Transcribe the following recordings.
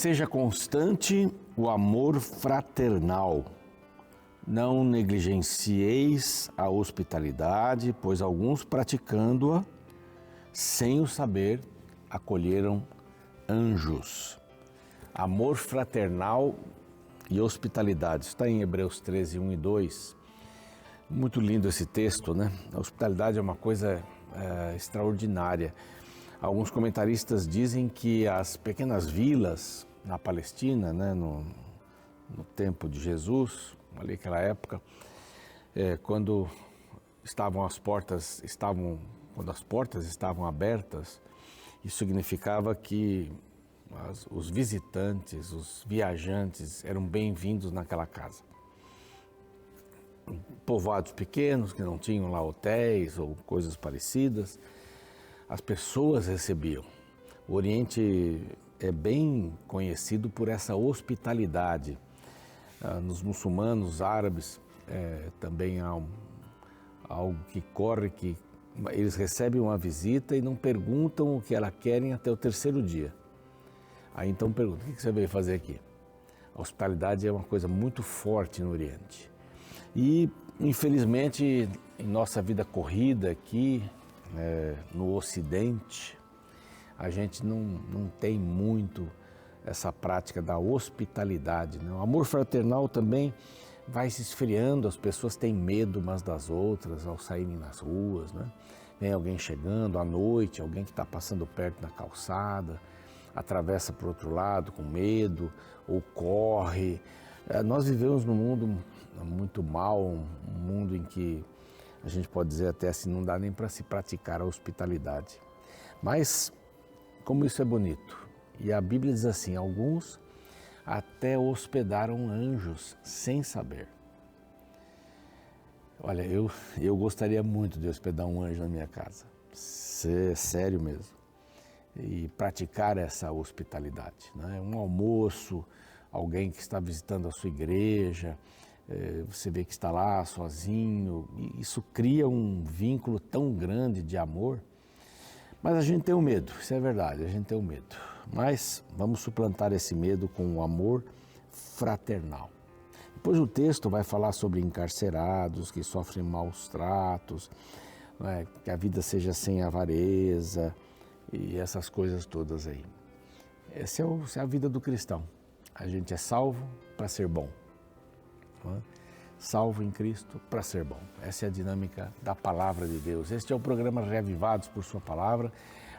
Seja constante o amor fraternal. Não negligencieis a hospitalidade, pois alguns praticando-a, sem o saber, acolheram anjos. Amor fraternal e hospitalidade. Está em Hebreus 13, 1 e 2. Muito lindo esse texto, né? A hospitalidade é uma coisa extraordinária. Alguns comentaristas dizem que as pequenas vilas na Palestina, né, no tempo de Jesus, ali naquela época, quando as portas estavam abertas, isso significava que os visitantes, os viajantes eram bem-vindos naquela casa. Povoados pequenos que não tinham lá hotéis ou coisas parecidas, as pessoas recebiam. O Oriente é bem conhecido por essa hospitalidade. Nos muçulmanos, árabes, também há algo que corre, que eles recebem uma visita e não perguntam o que elas querem até o terceiro dia. Aí então perguntam, o que você veio fazer aqui? A hospitalidade é uma coisa muito forte no Oriente. E, infelizmente, em nossa vida corrida aqui, no Ocidente, a gente não tem muito essa prática da hospitalidade, né? O amor fraternal também vai se esfriando, as pessoas têm medo umas das outras ao saírem nas ruas, né? Vem alguém chegando à noite, alguém que está passando perto na calçada, atravessa para o outro lado com medo ou corre. Nós vivemos num mundo muito mal, um mundo em que a gente pode dizer até assim, não dá nem para se praticar a hospitalidade. Mas como isso é bonito. E a Bíblia diz assim, alguns até hospedaram anjos sem saber. Olha, eu gostaria muito de hospedar um anjo na minha casa. Sério mesmo. E praticar essa hospitalidade, né? Um almoço, alguém que está visitando a sua igreja, você vê que está lá sozinho, e isso cria um vínculo tão grande de amor. Mas a gente tem um medo, isso é verdade, a gente tem um medo. Mas vamos suplantar esse medo com o amor fraternal. Depois o texto vai falar sobre encarcerados que sofrem maus tratos, né, que a vida seja sem avareza e essas coisas todas aí. Essa é a vida do cristão. A gente é salvo para ser bom. Né? Salvo em Cristo para ser bom. Essa é a dinâmica da Palavra de Deus. Este é o programa Reavivados por Sua Palavra,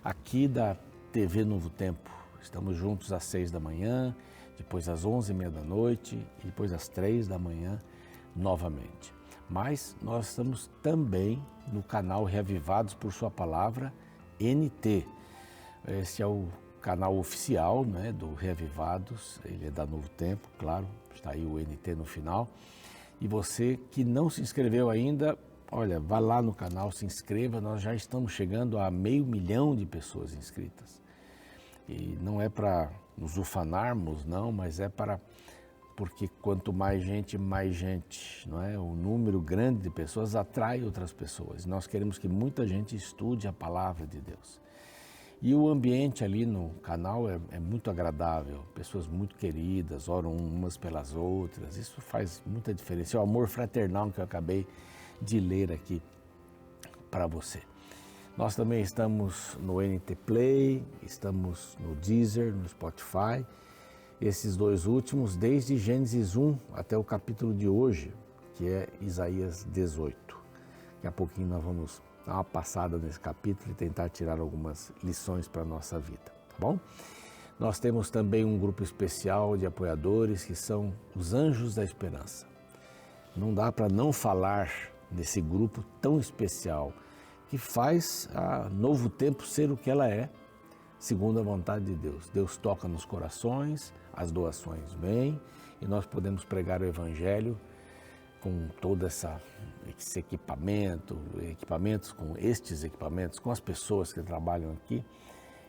aqui da TV Novo Tempo. Estamos juntos às 6 da manhã, depois às 11h30 da noite e depois às 3 da manhã novamente. Mas nós estamos também no canal Reavivados por Sua Palavra, NT. Esse é o canal oficial, né, do Reavivados, ele é da Novo Tempo, claro, está aí o NT no final. E você que não se inscreveu ainda, olha, vá lá no canal, se inscreva, nós já estamos chegando a 500 mil de pessoas inscritas. E não é para nos ufanarmos, não, mas porque quanto mais gente, não é? O número grande de pessoas atrai outras pessoas. Nós queremos que muita gente estude a palavra de Deus. E o ambiente ali no canal é muito agradável, pessoas muito queridas, oram umas pelas outras, isso faz muita diferença. É o amor fraternal que eu acabei de ler aqui para você. Nós também estamos no NT Play, estamos no Deezer, no Spotify, esses dois últimos, desde Gênesis 1 até o capítulo de hoje, que é Isaías 18. Daqui a pouquinho nós vamos dar uma passada nesse capítulo e tentar tirar algumas lições para a nossa vida, tá bom? Nós temos também um grupo especial de apoiadores que são os Anjos da Esperança. Não dá para não falar nesse grupo tão especial que faz a Novo Tempo ser o que ela é, segundo a vontade de Deus. Deus toca nos corações, as doações vêm e nós podemos pregar o Evangelho com todo esse estes equipamentos, com as pessoas que trabalham aqui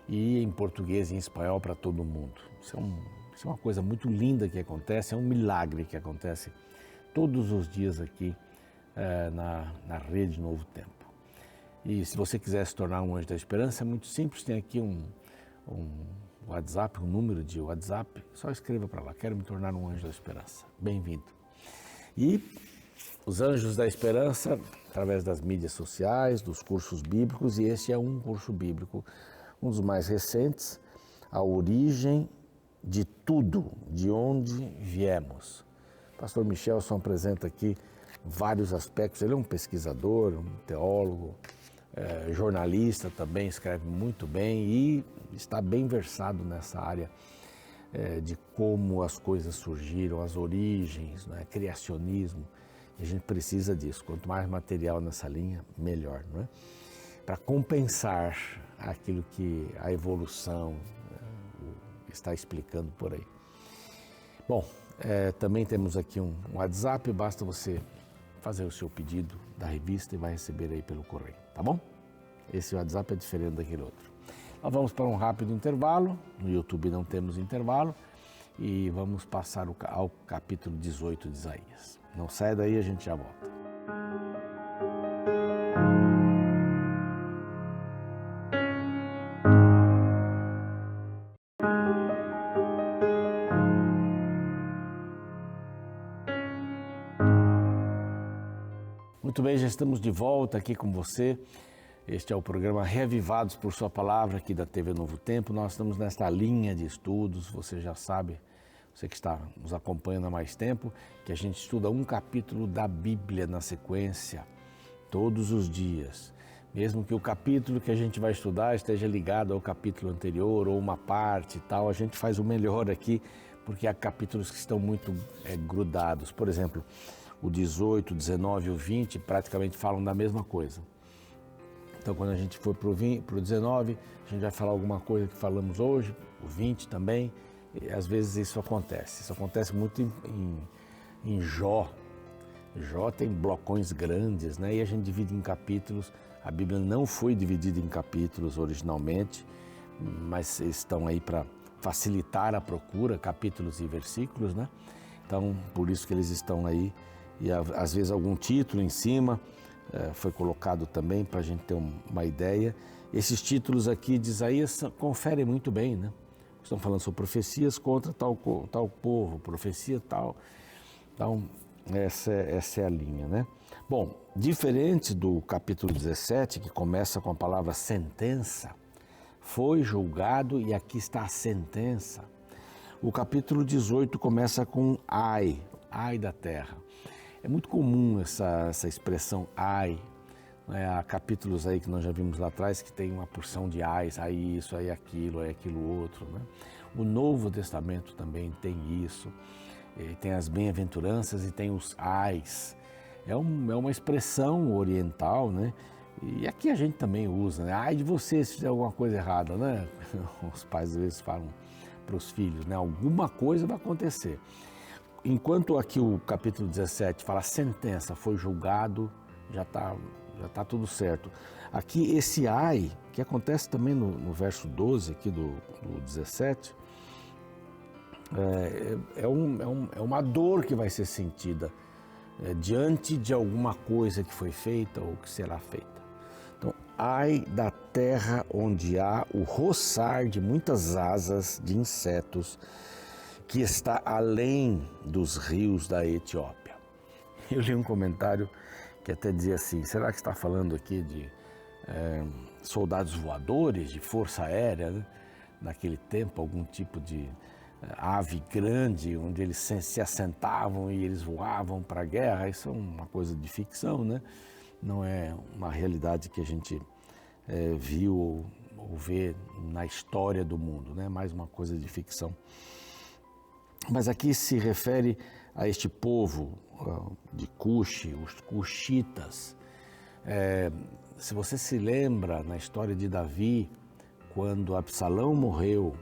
e em português e em espanhol para todo mundo. Isso é uma coisa muito linda que acontece, é um milagre que acontece todos os dias aqui na Rede Novo Tempo. E se você quiser se tornar um Anjo da Esperança, é muito simples, tem aqui WhatsApp, um número de WhatsApp, só escreva para lá, quero me tornar um anjo da esperança. Bem-vindo. E os Anjos da Esperança, através das mídias sociais, dos cursos bíblicos, e este é um curso bíblico, um dos mais recentes, A Origem de Tudo, de onde viemos. O pastor Michelson apresenta aqui vários aspectos, ele é um pesquisador, um teólogo, jornalista também, escreve muito bem e está bem versado nessa área de como as coisas surgiram, as origens, né, criacionismo. E a gente precisa disso, quanto mais material nessa linha, melhor, não é? Para compensar aquilo que a evolução está explicando por aí. Bom, também temos aqui um WhatsApp, basta você fazer o seu pedido da revista e vai receber aí pelo correio, tá bom? Esse WhatsApp é diferente daquele outro. Nós vamos para um rápido intervalo, no YouTube não temos intervalo, e vamos passar ao capítulo 18 de Isaías. Não sai daí, a gente já volta. Muito bem, já estamos de volta aqui com você. Este é o programa Reavivados por Sua Palavra, aqui da TV Novo Tempo. Nós estamos nesta linha de estudos, você já sabe, você que está nos acompanhando há mais tempo, que a gente estuda um capítulo da Bíblia na sequência, todos os dias. Mesmo que o capítulo que a gente vai estudar esteja ligado ao capítulo anterior ou uma parte e tal, a gente faz o melhor aqui, porque há capítulos que estão muito grudados. Por exemplo, o 18, 19 e o 20 praticamente falam da mesma coisa. Então, quando a gente for para o 19, a gente vai falar alguma coisa que falamos hoje, o 20 também, e às vezes isso acontece. Isso acontece muito em Jó. Jó tem blocões grandes, né? E a gente divide em capítulos. A Bíblia não foi dividida em capítulos originalmente, mas estão aí para facilitar a procura, capítulos e versículos, né? Então, por isso que eles estão aí. E às vezes algum título em cima foi colocado também para a gente ter uma ideia. Esses títulos aqui de Isaías conferem muito bem, né? Estão falando sobre profecias contra tal povo, profecia tal. Então, essa é a linha, né? Bom, diferente do capítulo 17, que começa com a palavra sentença, foi julgado e aqui está a sentença. O capítulo 18 começa com ai da terra. É muito comum essa expressão ai, né? Há capítulos aí que nós já vimos lá atrás que tem uma porção de ais, aí isso, aí aquilo outro, né? O Novo Testamento também tem isso, tem as bem-aventuranças e tem os ais. É uma expressão oriental, né? E aqui a gente também usa, né? Ai de você se fizer alguma coisa errada, né? Os pais às vezes falam para os filhos, né? Alguma coisa vai acontecer. Enquanto aqui o capítulo 17 fala sentença, foi julgado, já tá tudo certo. Aqui esse ai, que acontece também no verso 12 aqui do 17, é uma dor que vai ser sentida diante de alguma coisa que foi feita ou que será feita. Então, ai da terra onde há o roçar de muitas asas de insetos, que está além dos rios da Etiópia. Eu li um comentário que até dizia assim, será que está falando aqui de soldados voadores, de força aérea, né? Naquele tempo, algum tipo de ave grande, onde eles se assentavam e eles voavam para a guerra? Isso é uma coisa de ficção, né? Não é uma realidade que a gente viu ou vê na história do mundo, né? Mais uma coisa de ficção. Mas aqui se refere a este povo de Cuxi, os cuxitas. Se você se lembra na história de Davi, quando Absalão morreu,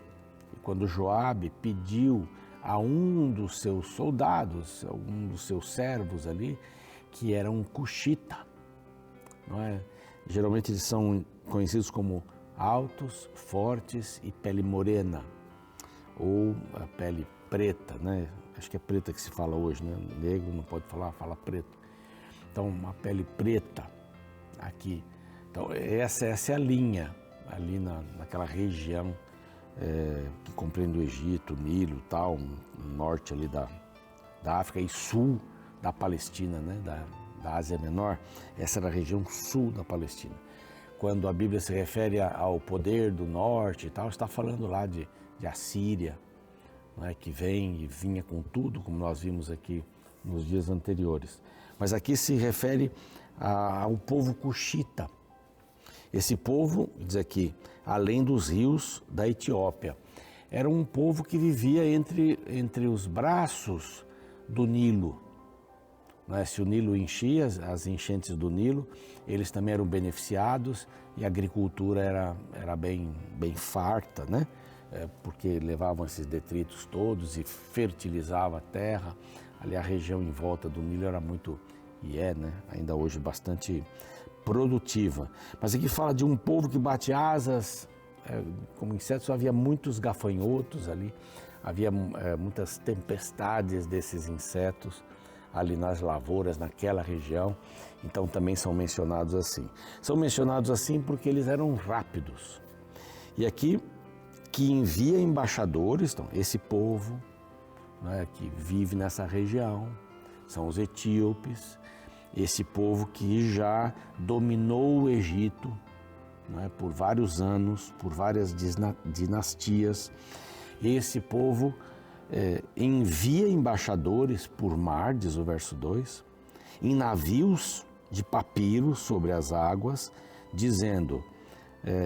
quando Joabe pediu a um dos seus soldados, a um dos seus servos ali, que era um cuxita, não é? Geralmente eles são conhecidos como altos, fortes e pele morena, ou a pele preta, né? Acho que é preta que se fala hoje, né? Negro não pode falar, fala preto. Então, uma pele preta aqui. Então, essa é a linha ali naquela região que compreende o Egito, o Nilo, tal, norte ali da África e sul da Palestina, né, da Ásia Menor. Essa era a região sul da Palestina. Quando a Bíblia se refere ao poder do norte e tal, está falando lá de Assíria, né, que vem e vinha com tudo, como nós vimos aqui nos dias anteriores. Mas aqui se refere ao povo cuxita. Esse povo, diz aqui, além dos rios da Etiópia, era um povo que vivia entre os braços do Nilo. Né? Se o Nilo enchia, as enchentes do Nilo, eles também eram beneficiados e a agricultura era bem farta, né? Porque levavam esses detritos todos e fertilizava a terra. Ali a região em volta do Nilo era muito, né? Ainda hoje bastante produtiva. Mas aqui fala de um povo que bate asas, como insetos, havia muitos gafanhotos ali, havia muitas tempestades desses insetos ali nas lavouras, naquela região, então também são mencionados assim. São mencionados assim porque eles eram rápidos. E aqui, que envia embaixadores, então, esse povo, né, que vive nessa região, são os etíopes, esse povo que já dominou o Egito, né, por vários anos, por várias dinastias. Esse povo envia embaixadores por mar, diz o verso 2, em navios de papiro sobre as águas, dizendo: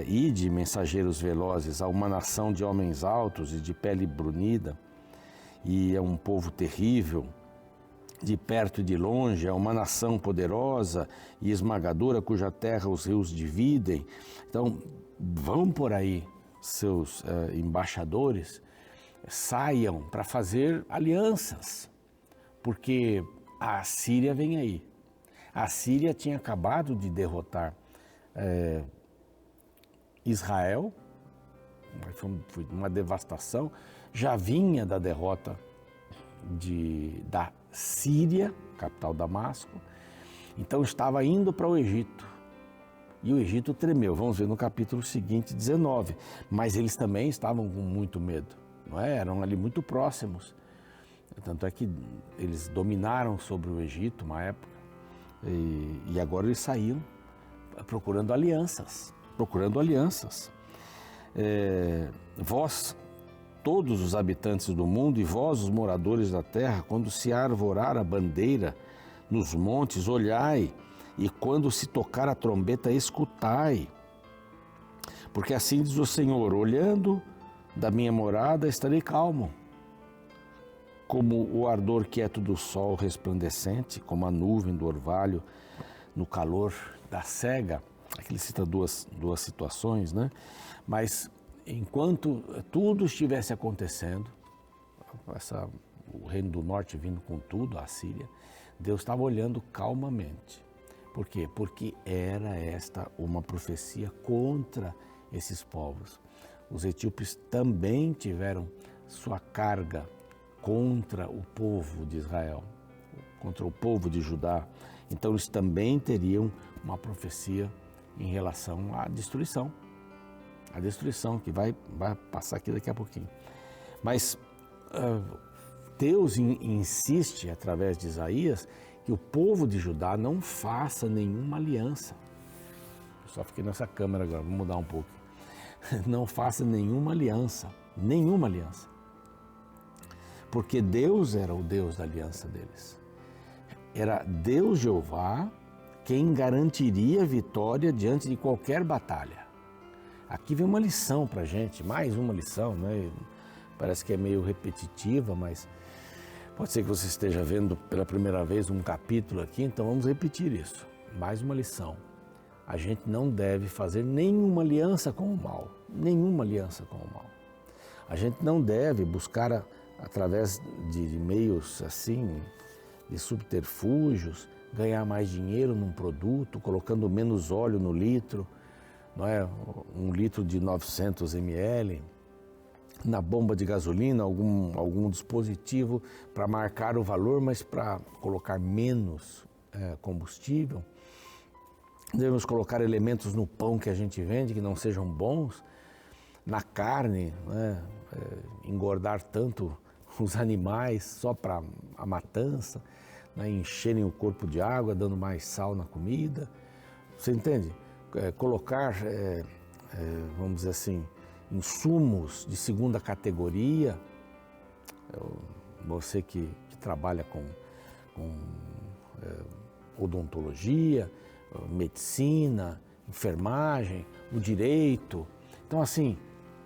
ide, mensageiros velozes, a uma nação de homens altos e de pele brunida, e é um povo terrível, de perto e de longe, é uma nação poderosa e esmagadora, cuja terra os rios dividem. Então, vão por aí seus embaixadores, saiam para fazer alianças, porque a Síria vem aí. A Síria tinha acabado de derrotar Israel, foi uma devastação, já vinha da derrota da Síria, capital Damasco, então estava indo para o Egito. E o Egito tremeu, vamos ver no capítulo seguinte, 19. Mas eles também estavam com muito medo, não é? Eram ali muito próximos. Tanto é que eles dominaram sobre o Egito uma época, e agora eles saíram procurando alianças. Vós, todos os habitantes do mundo, e vós, os moradores da terra, quando se arvorar a bandeira nos montes, olhai, e quando se tocar a trombeta, escutai. Porque assim diz o Senhor: olhando da minha morada, estarei calmo, como o ardor quieto do sol resplandecente, como a nuvem do orvalho no calor da sega. Aqui ele cita duas situações, né? Mas enquanto tudo estivesse acontecendo, o reino do norte vindo com tudo, a Síria, Deus estava olhando calmamente. Por quê? Porque era esta uma profecia contra esses povos. Os etíopes também tiveram sua carga contra o povo de Israel, contra o povo de Judá. Então eles também teriam uma profecia em relação à destruição. A destruição que vai passar aqui daqui a pouquinho. Mas Deus insiste, através de Isaías, que o povo de Judá não faça nenhuma aliança. Eu só fiquei nessa câmera agora, vou mudar um pouco. Não faça nenhuma aliança. Porque Deus era o Deus da aliança deles. Era Deus Jeová quem garantiria a vitória diante de qualquer batalha. Aqui vem uma lição para a gente, mais uma lição, né? Parece que é meio repetitiva, mas pode ser que você esteja vendo pela primeira vez um capítulo aqui, então vamos repetir isso. Mais uma lição. A gente não deve fazer nenhuma aliança com o mal. A gente não deve buscar, através de meios assim, de subterfúgios, ganhar mais dinheiro num produto, colocando menos óleo no litro, não é? 1 litro de 900 ml, na bomba de gasolina, algum dispositivo para marcar o valor, mas para colocar menos combustível. Devemos colocar elementos no pão que a gente vende que não sejam bons. na carne, né? Engordar tanto os animais só para a matança, né? Encherem o corpo de água, dando mais sal na comida. Você entende? Colocar, vamos dizer assim, insumos de segunda categoria. Você que trabalha com odontologia, medicina, enfermagem, o direito. Então, assim,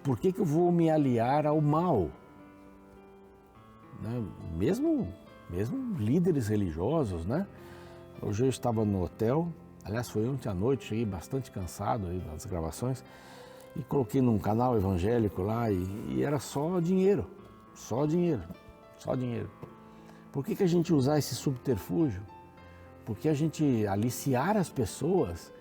por que eu vou me aliar ao mal? Né? Mesmo líderes religiosos, né? Hoje eu estava no hotel, aliás, foi ontem à noite, cheguei bastante cansado aí das gravações, e coloquei num canal evangélico lá e era só dinheiro, só dinheiro, só dinheiro. Por que a gente usar esse subterfúgio? Porque a gente aliciar as pessoas,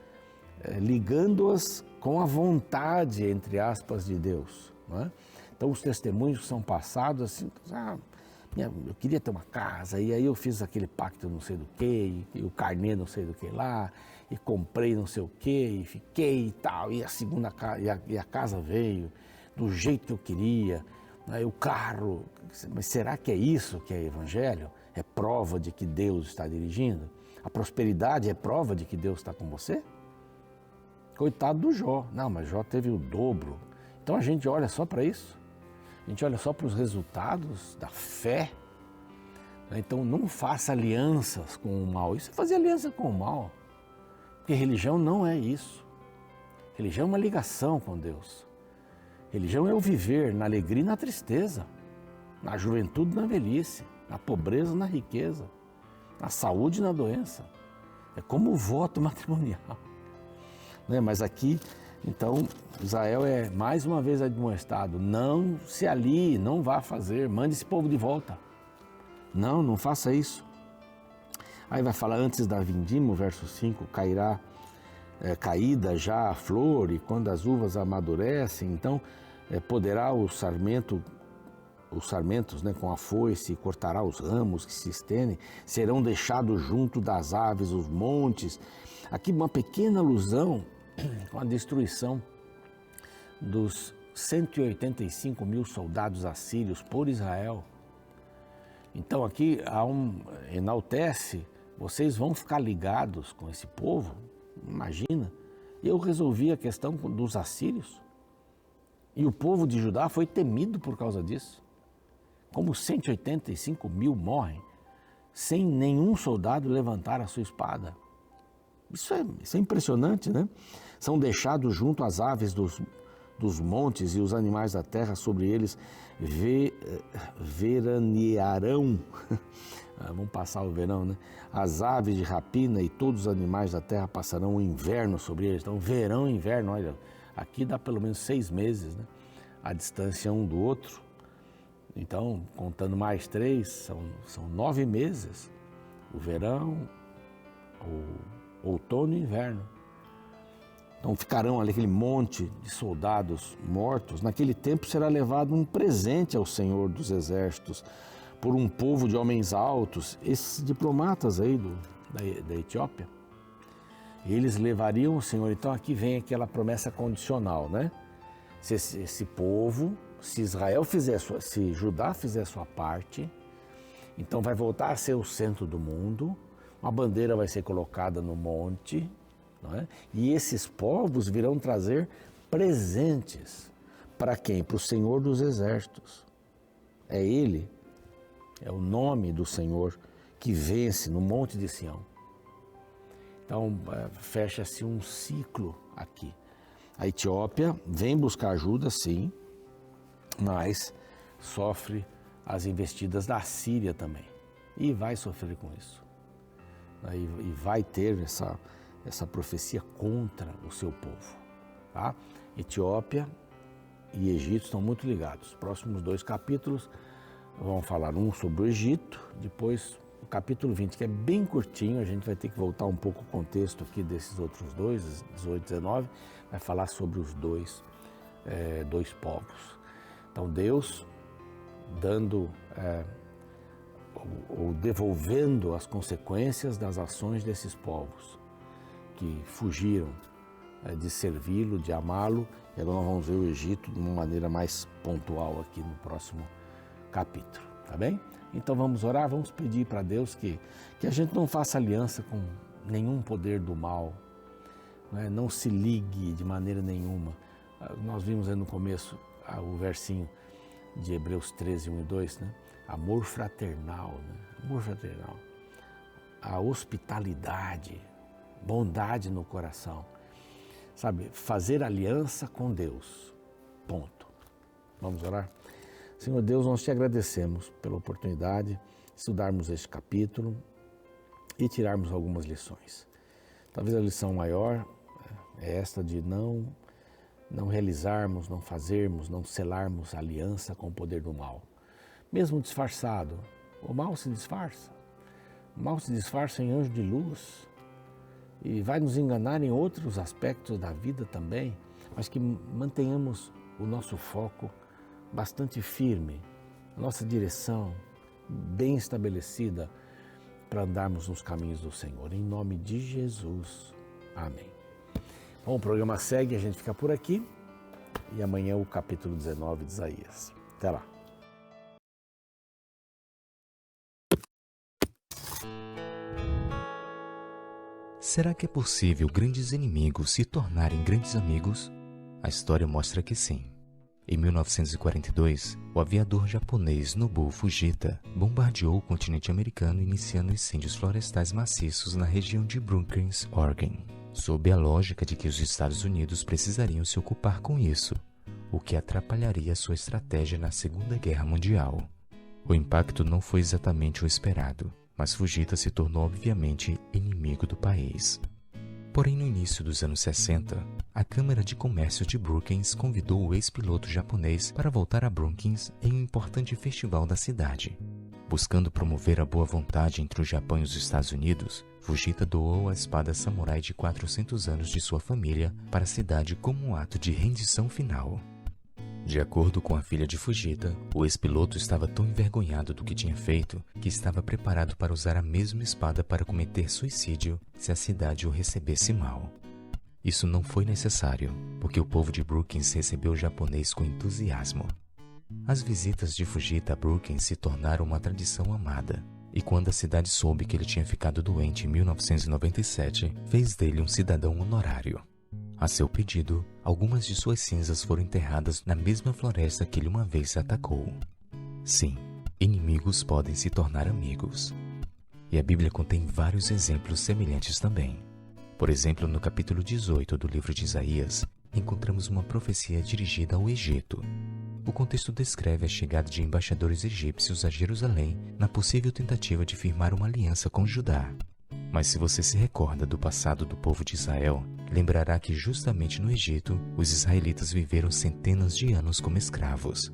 ligando-as com a vontade, entre aspas, de Deus. Não é? Então os testemunhos são passados assim, eu queria ter uma casa, e aí eu fiz aquele pacto não sei do que, e o carnê não sei do que lá, e comprei não sei o que, e fiquei e tal, e a segunda casa, e a casa veio do jeito que eu queria, né? O carro, mas será que é isso que é evangelho? É prova de que Deus está dirigindo? A prosperidade é prova de que Deus está com você? Coitado do Jó, não, mas Jó teve o dobro. Então a gente olha só para isso. A gente olha só para os resultados da fé. Então não faça alianças com o mal. Isso é fazer aliança com o mal. Porque religião não é isso. Religião é uma ligação com Deus. Religião é o viver na alegria e na tristeza, na juventude e na velhice, na pobreza e na riqueza, na saúde e na doença. É como o voto matrimonial. Mas aqui, então, Israel é mais uma vez admoestado, não se alie, não vá fazer, mande esse povo de volta. Não faça isso. Aí vai falar, antes da vindima, o verso 5, caída já a flor, e quando as uvas amadurecem, então poderá os sarmentos, né, com a foice, cortará os ramos que se estendem, serão deixados junto das aves, os montes. Aqui uma pequena alusão com a destruição dos 185 mil soldados assírios por Israel. Então aqui enaltece, vocês vão ficar ligados com esse povo, imagina. Eu resolvi a questão dos assírios e o povo de Judá foi temido por causa disso. Como 185 mil morrem sem nenhum soldado levantar a sua espada. Isso é impressionante, né? São deixados junto às aves dos montes e os animais da terra, sobre eles veranearão. Vão passar o verão, né? As aves de rapina e todos os animais da terra passarão o inverno sobre eles. Então, verão e inverno, olha, aqui dá pelo menos 6 meses, né? A distância um do outro. Então, contando mais 3, são 9 meses. O verão, o outono e inverno. Então ficarão ali aquele monte de soldados mortos. Naquele tempo será levado um presente ao Senhor dos Exércitos por um povo de homens altos, esses diplomatas aí da Etiópia. Eles levariam o Senhor. Então aqui vem aquela promessa condicional, né? Se esse povo, se Judá fizer a sua parte, então vai voltar a ser o centro do mundo, uma bandeira vai ser colocada no monte, não é? E esses povos virão trazer presentes. Para quem? Para o Senhor dos Exércitos. É Ele, é o nome do Senhor que vence no Monte de Sião. Então, fecha-se um ciclo aqui. A Etiópia vem buscar ajuda, sim, mas sofre as investidas da Síria também. E vai sofrer com isso. E vai ter essa profecia contra o seu povo. Tá? Etiópia e Egito estão muito ligados. Os próximos 2 capítulos vão falar um sobre o Egito, depois o capítulo 20, que é bem curtinho, a gente vai ter que voltar um pouco o contexto aqui desses outros 2, 18 e 19, vai falar sobre os dois povos. Então Deus dando ou devolvendo as consequências das ações desses povos que fugiram de servi-lo, de amá-lo. E agora nós vamos ver o Egito de uma maneira mais pontual aqui no próximo capítulo, tá bem? Então vamos orar, vamos pedir para Deus que a gente não faça aliança com nenhum poder do mal, né? Não se ligue de maneira nenhuma. Nós vimos aí no começo o versinho de Hebreus 13, 1 e 2, né? Amor fraternal, né? Amor fraternal, a hospitalidade, bondade no coração, sabe? Fazer aliança com Deus, ponto. Vamos orar? Senhor Deus, nós te agradecemos pela oportunidade de estudarmos este capítulo e tirarmos algumas lições. Talvez a lição maior é esta de não realizarmos, não fazermos, não selarmos aliança com o poder do mal. Mesmo disfarçado, o mal se disfarça. O mal se disfarça em anjo de luz e vai nos enganar em outros aspectos da vida também, mas que mantenhamos o nosso foco bastante firme, a nossa direção bem estabelecida para andarmos nos caminhos do Senhor. Em nome de Jesus. Amém. Bom, o programa segue, a gente fica por aqui e amanhã o capítulo 19 de Isaías. Até lá. Será que é possível grandes inimigos se tornarem grandes amigos? A história mostra que sim. Em 1942, o aviador japonês Nobuo Fujita bombardeou o continente americano iniciando incêndios florestais maciços na região de Brookings, Oregon, sob a lógica de que os Estados Unidos precisariam se ocupar com isso, o que atrapalharia sua estratégia na Segunda Guerra Mundial. O impacto não foi exatamente o esperado, mas Fujita se tornou obviamente inimigo do país. Porém, no início dos anos 60, a Câmara de Comércio de Brookings convidou o ex-piloto japonês para voltar a Brookings em um importante festival da cidade. Buscando promover a boa vontade entre o Japão e os Estados Unidos, Fujita doou a espada samurai de 400 anos de sua família para a cidade como um ato de rendição final. De acordo com a filha de Fujita, o ex-piloto estava tão envergonhado do que tinha feito que estava preparado para usar a mesma espada para cometer suicídio se a cidade o recebesse mal. Isso não foi necessário, porque o povo de Brookings recebeu o japonês com entusiasmo. As visitas de Fujita a Brookings se tornaram uma tradição amada, e quando a cidade soube que ele tinha ficado doente em 1997, fez dele um cidadão honorário. A seu pedido, algumas de suas cinzas foram enterradas na mesma floresta que ele uma vez atacou. Sim, inimigos podem se tornar amigos. E a Bíblia contém vários exemplos semelhantes também. Por exemplo, no capítulo 18 do livro de Isaías, encontramos uma profecia dirigida ao Egito. O contexto descreve a chegada de embaixadores egípcios a Jerusalém na possível tentativa de firmar uma aliança com Judá. Mas se você se recorda do passado do povo de Israel, lembrará que justamente no Egito, os israelitas viveram centenas de anos como escravos.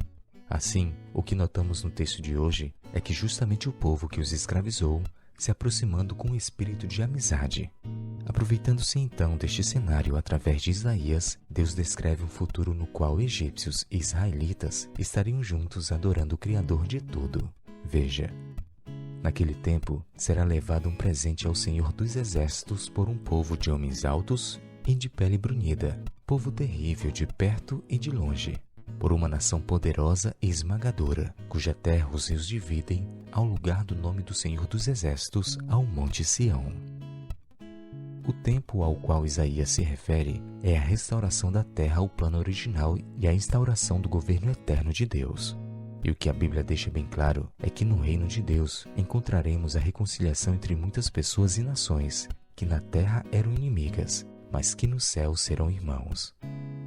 Assim, o que notamos no texto de hoje é que justamente o povo que os escravizou, se aproximando com um espírito de amizade. Aproveitando-se então deste cenário através de Isaías, Deus descreve um futuro no qual egípcios e israelitas estariam juntos adorando o Criador de tudo. Veja. Naquele tempo, será levado um presente ao Senhor dos Exércitos por um povo de homens altos e de pele brunida, povo terrível de perto e de longe, por uma nação poderosa e esmagadora, cuja terra os rios dividem, ao lugar do nome do Senhor dos Exércitos, ao Monte Sião. O tempo ao qual Isaías se refere é a restauração da terra ao plano original e a instauração do governo eterno de Deus. E o que a Bíblia deixa bem claro é que no reino de Deus encontraremos a reconciliação entre muitas pessoas e nações que na terra eram inimigas, mas que no céu serão irmãos.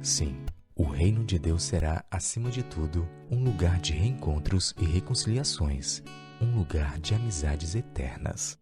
Sim, o reino de Deus será, acima de tudo, um lugar de reencontros e reconciliações, um lugar de amizades eternas.